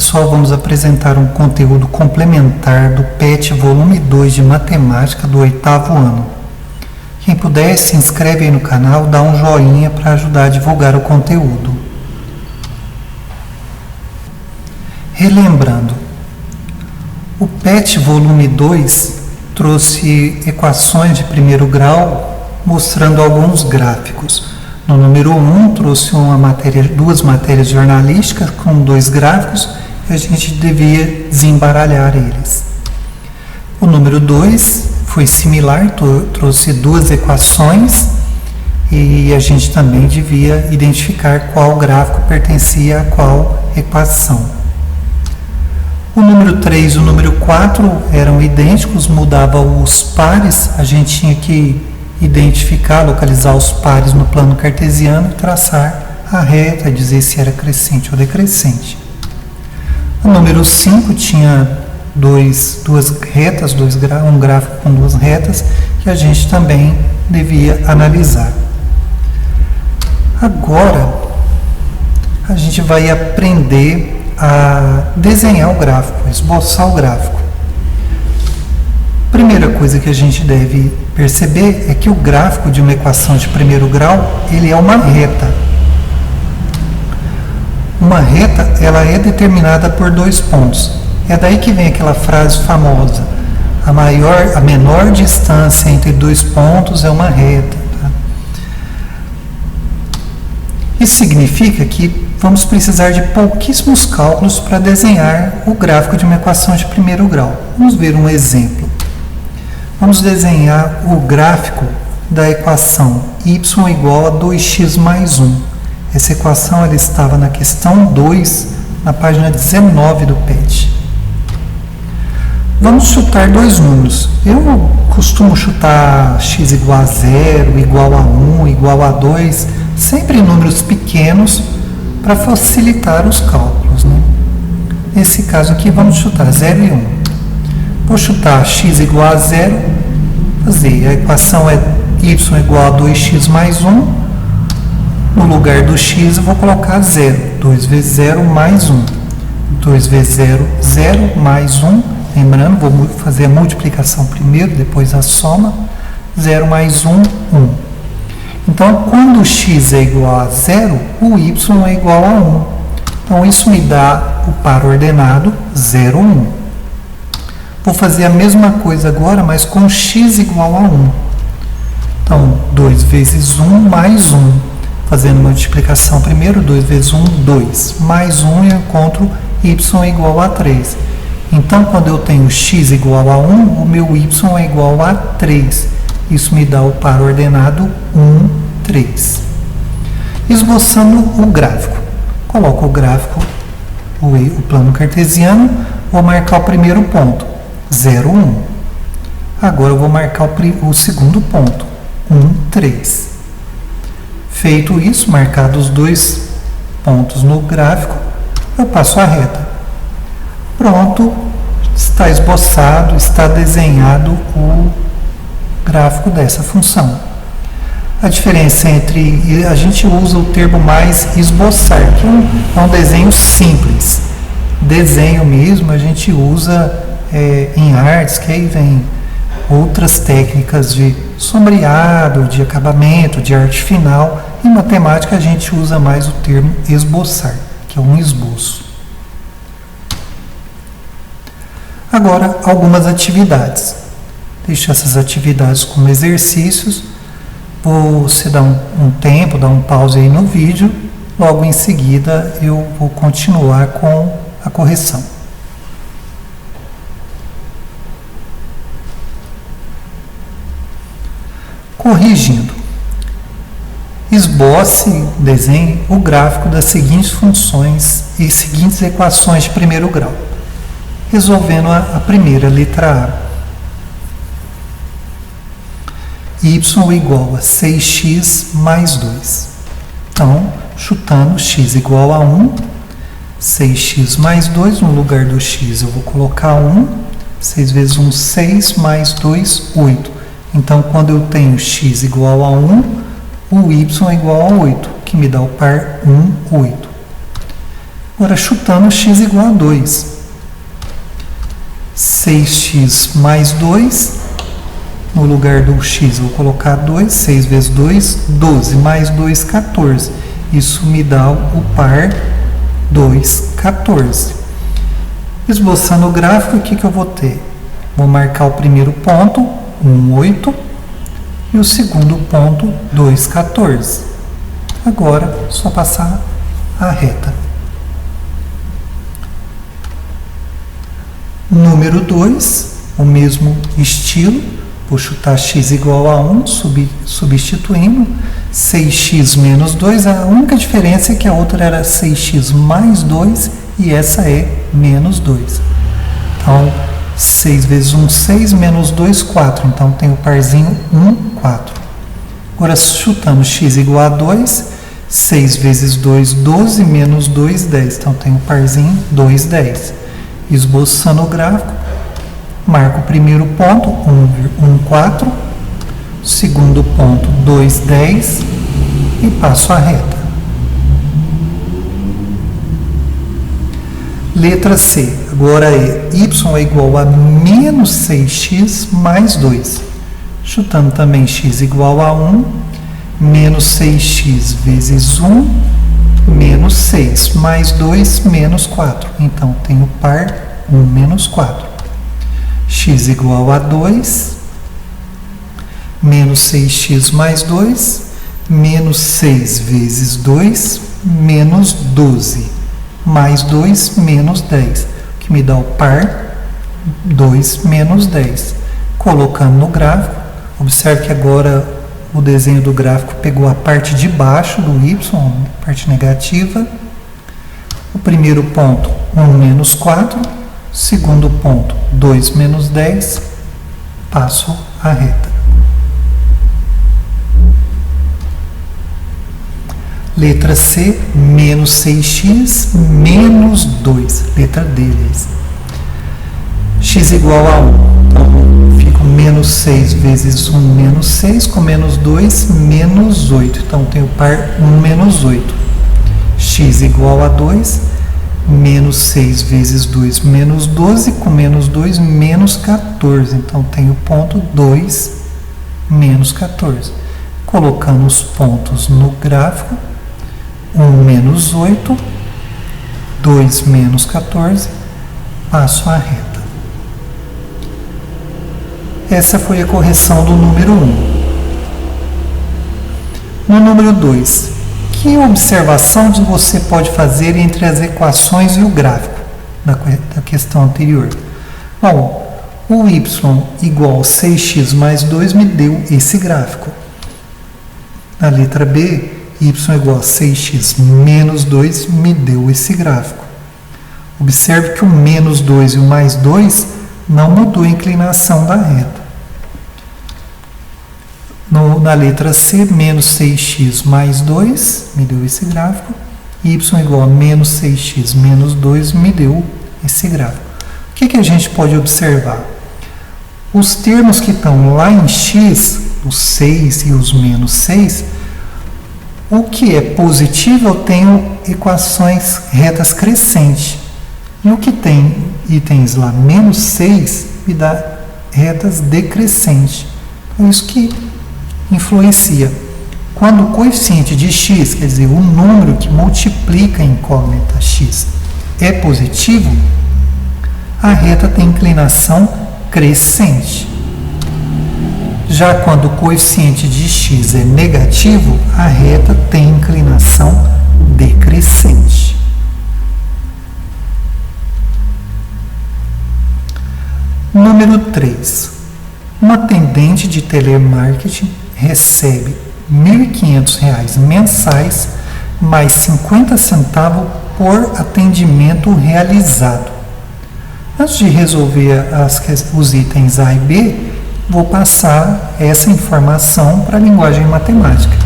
Pessoal, vamos apresentar um conteúdo complementar do PET volume 2 de matemática do 8º ano. Quem puder, se inscreve aí no canal, dá um joinha para ajudar a divulgar o conteúdo. Relembrando, o PET volume 2 trouxe equações de primeiro grau mostrando alguns gráficos. No número 1 trouxe duas matérias jornalísticas com 2 gráficos e a gente devia desembaralhar eles. O número 2 foi similar, trouxe 2 equações e a gente também devia identificar qual gráfico pertencia a qual equação. O número 3 e o número 4 eram idênticos, mudava os pares, a gente tinha que identificar, localizar os pares no plano cartesiano e traçar a reta, dizer se era crescente ou decrescente. O número 5 tinha duas retas, um gráfico com 2 retas, que a gente também devia analisar. Agora, a gente vai aprender a desenhar o gráfico, esboçar o gráfico. Primeira coisa que a gente deve perceber é que o gráfico de uma equação de primeiro grau, ele é uma reta. Uma reta, ela é determinada por 2 pontos. É daí que vem aquela frase famosa: a menor distância entre 2 pontos é uma reta. Tá? Isso significa que vamos precisar de pouquíssimos cálculos para desenhar o gráfico de uma equação de primeiro grau. Vamos ver um exemplo. Vamos desenhar o gráfico da equação y igual a 2x mais 1. Essa equação ela estava na questão 2, na página 19 do PET. Vamos chutar 2 números. Eu costumo chutar x igual a 0, igual a 1, igual a 2, sempre números pequenos para facilitar os cálculos. Né? Nesse caso aqui, vamos chutar 0 e 1. Vou chutar x igual a 0, a equação é y igual a 2x mais 1, no lugar do x eu vou colocar 0, 2 vezes 0 mais 1, 2 vezes 0, 0 mais 1, lembrando, vou fazer a multiplicação primeiro, depois a soma, 0 mais 1, 1. Então, quando o x é igual a 0, o y é igual a 1. Então, isso me dá o par ordenado 0, 1. Vou fazer a mesma coisa agora, mas com x igual a 1. Então, 2 vezes 1 mais 1. Fazendo multiplicação primeiro, 2 vezes 1, 2. Mais 1 eu encontro y igual a 3. Então, quando eu tenho x igual a 1, o meu y é igual a 3. Isso me dá o par ordenado 1, 3. Esboçando o gráfico. Coloco o gráfico, o plano cartesiano, vou marcar o primeiro ponto. 0, 1. Agora eu vou marcar o segundo ponto, 1, 3. Feito isso, marcados os 2 pontos no gráfico, eu passo a reta. Pronto, está esboçado, está desenhado o gráfico dessa função. A diferença entre, a gente usa o termo mais esboçar, que é um desenho simples. Desenho mesmo a gente usa em artes, que aí vem outras técnicas de sombreado, de acabamento, de arte final. Em matemática a gente usa mais o termo esboçar, que é um esboço. Agora, algumas atividades. Deixo essas atividades como exercícios. Você dá um tempo, dá um pause aí no vídeo. Logo em seguida eu vou continuar com a correção. Corrigindo. Esboce, desenhe o gráfico das seguintes funções e seguintes equações de primeiro grau. Resolvendo a primeira, letra A. Y igual a 6x mais 2. Então, chutando x igual a 1, 6x mais 2, no lugar do x eu vou colocar 1, 6 vezes 1, 6, mais 2, 8. Então, quando eu tenho x igual a 1, o y é igual a 8, que me dá o par 1, 8. Agora, chutando x igual a 2. 6x mais 2, no lugar do x vou colocar 2, 6 vezes 2, 12, mais 2, 14. Isso me dá o par 2, 14. Esboçando o gráfico, o que eu vou ter? Vou marcar o primeiro ponto, 1, 8, e o segundo ponto, 2, 14. Agora, só passar a reta. Número 2, o mesmo estilo, vou chutar x igual a 1, substituindo, 6x menos 2, a única diferença é que a outra era 6x mais 2 e essa é menos 2. Então, 6 vezes 1, 6, menos 2, 4, então tem o parzinho 1, 4. Agora, chutando x igual a 2, 6 vezes 2, 12, menos 2, 10, então tem o parzinho 2, 10. Esboçando o gráfico, marco o primeiro ponto, 1, 4, segundo ponto, 2, 10 e passo a reta. Letra C, agora é y é igual a menos 6x mais 2. Chutando também x igual a 1, menos 6x vezes 1, menos 6, mais 2, menos 4. Então, tenho par 1, menos 4. X igual a 2, menos 6x mais 2, menos 6 vezes 2, menos 12, mais 2, menos 10, que me dá o par 2, menos 10. Colocando no gráfico, observe que agora o desenho do gráfico pegou a parte de baixo do y, parte negativa. O primeiro ponto, 1 menos 4. Segundo ponto, 2 menos 10. Passo a reta. Letra C, menos 6x, menos 2. Letra D, x igual a 1. Então, fico menos 6 vezes 1, menos 6, com menos 2, menos 8. Então, tenho par 1, menos 8. X igual a 2, menos 6 vezes 2, menos 12, com menos 2, menos 14. Então, tenho ponto 2, menos 14. Colocando os pontos no gráfico, 1 menos 8, 2 menos 14, passo a reta. Essa foi a correção do número 1. No número 2, que observação você pode fazer entre as equações e o gráfico da questão anterior? Bom, o y igual a 6x mais 2 me deu esse gráfico. Na letra B, y igual a 6x menos 2 me deu esse gráfico. Observe que o menos 2 e o mais 2 não mudou a inclinação da reta. Na letra C, menos 6x mais 2 me deu esse gráfico. Y igual a menos 6x menos 2 me deu esse gráfico. O que a gente pode observar? Os termos que estão lá em x, os 6 e os menos 6, o que é positivo eu tenho equações retas crescentes. E o que tem itens lá menos 6 me dá retas decrescentes. É isso que influencia. Quando o coeficiente de x, quer dizer, o número que multiplica a incógnita x, é positivo, a reta tem inclinação crescente. Já quando o coeficiente de x é negativo, a reta tem inclinação decrescente. Número 3. Uma atendente de telemarketing recebe R$ 1.500 mensais mais 50 centavos por atendimento realizado. Antes de resolver os itens A e B, vou passar essa informação para a linguagem matemática.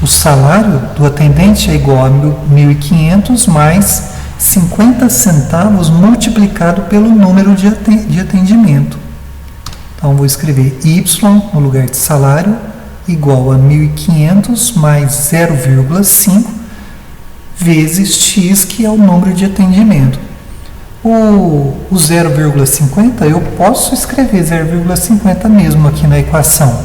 O salário do atendente é igual a 1.500 mais 50 centavos multiplicado pelo número de atendimento. Então, vou escrever y no lugar de salário igual a 1.500 mais 0,5 vezes x, que é o número de atendimento. O 0,50, eu posso escrever 0,50 mesmo aqui na equação,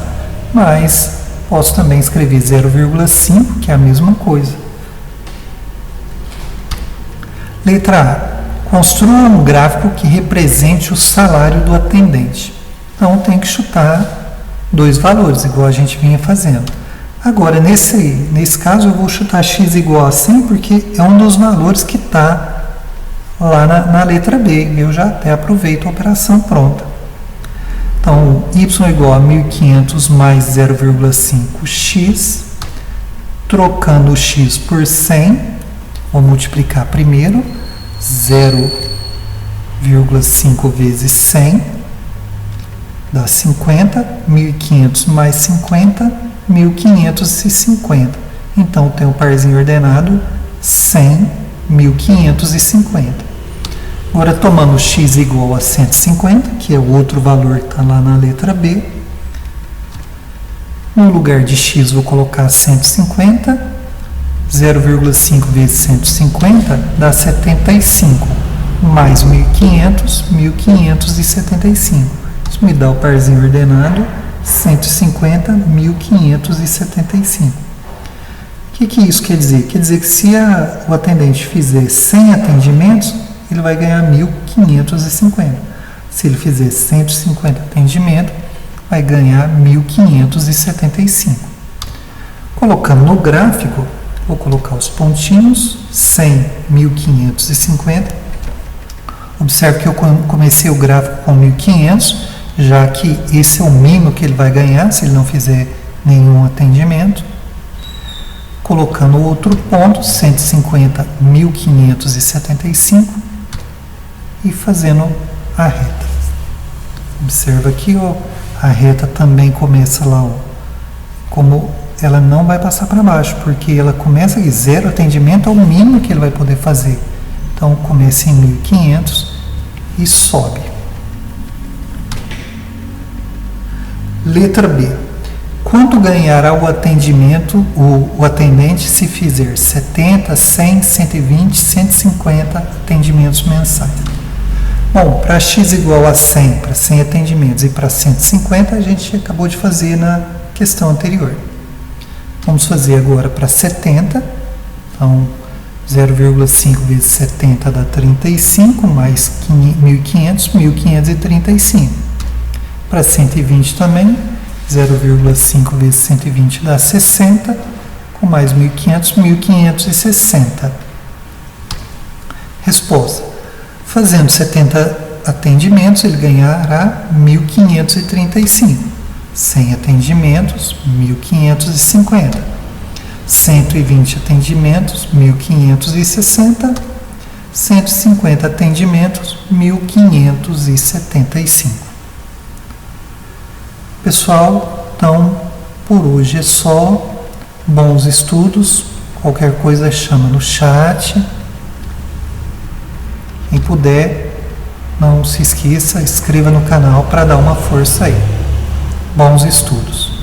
mas posso também escrever 0,5, que é a mesma coisa. Letra A. Construa um gráfico que represente o salário do atendente. Então, tem que chutar dois valores, igual a gente vinha fazendo. Agora, nesse caso, eu vou chutar x igual a 100, porque é um dos valores que está lá na letra B. Eu já até aproveito a operação pronta. Então, y igual a 1.500 mais 0,5x. Trocando o x por 100, vou multiplicar primeiro. 0,5 vezes 100 dá 50. 1.500 mais 50, 1.550. Então, tem o parzinho ordenado 100, 1.550. Agora, tomando x igual a 150, que é o outro valor que está lá na letra B, no lugar de x vou colocar 150, 0,5 vezes 150 dá 75, mais 1.500, 1.575. Isso me dá o parzinho ordenado 150, 1.575. O que isso quer dizer? Quer dizer que se o atendente fizer 100 atendimentos, ele vai ganhar 1.550. Se ele fizer 150 atendimentos, vai ganhar 1.575. Colocando no gráfico, vou colocar os pontinhos, 100, 1.550. Observe que eu comecei o gráfico com 1.500, já que esse é o mínimo que ele vai ganhar se ele não fizer nenhum atendimento. Colocando outro ponto, 150, 1.575, e fazendo a reta. Observa aqui, ó, a reta também começa lá, ó, como ela não vai passar para baixo, porque ela começa em 0 atendimento, é o mínimo que ele vai poder fazer. Então, começa em 1.500 e sobe. Letra B. Quanto ganhará o atendimento, o atendente, se fizer 70, 100, 120, 150 atendimentos mensais? Bom, para x igual a 100, para 100 atendimentos, e para 150, a gente acabou de fazer na questão anterior. Vamos fazer agora para 70. Então, 0,5 vezes 70 dá 35, mais 1.500, 1.535. Para 120 também, 0,5 vezes 120 dá 60, com mais 1.500, 1.560. Resposta. Fazendo 70 atendimentos, ele ganhará 1.535. 100 atendimentos, 1.550. 120 atendimentos, 1.560. 150 atendimentos, 1.575. Pessoal, então, por hoje é só. Bons estudos. Qualquer coisa chama no chat. Quem puder, não se esqueça, inscreva no canal para dar uma força aí. Bons estudos!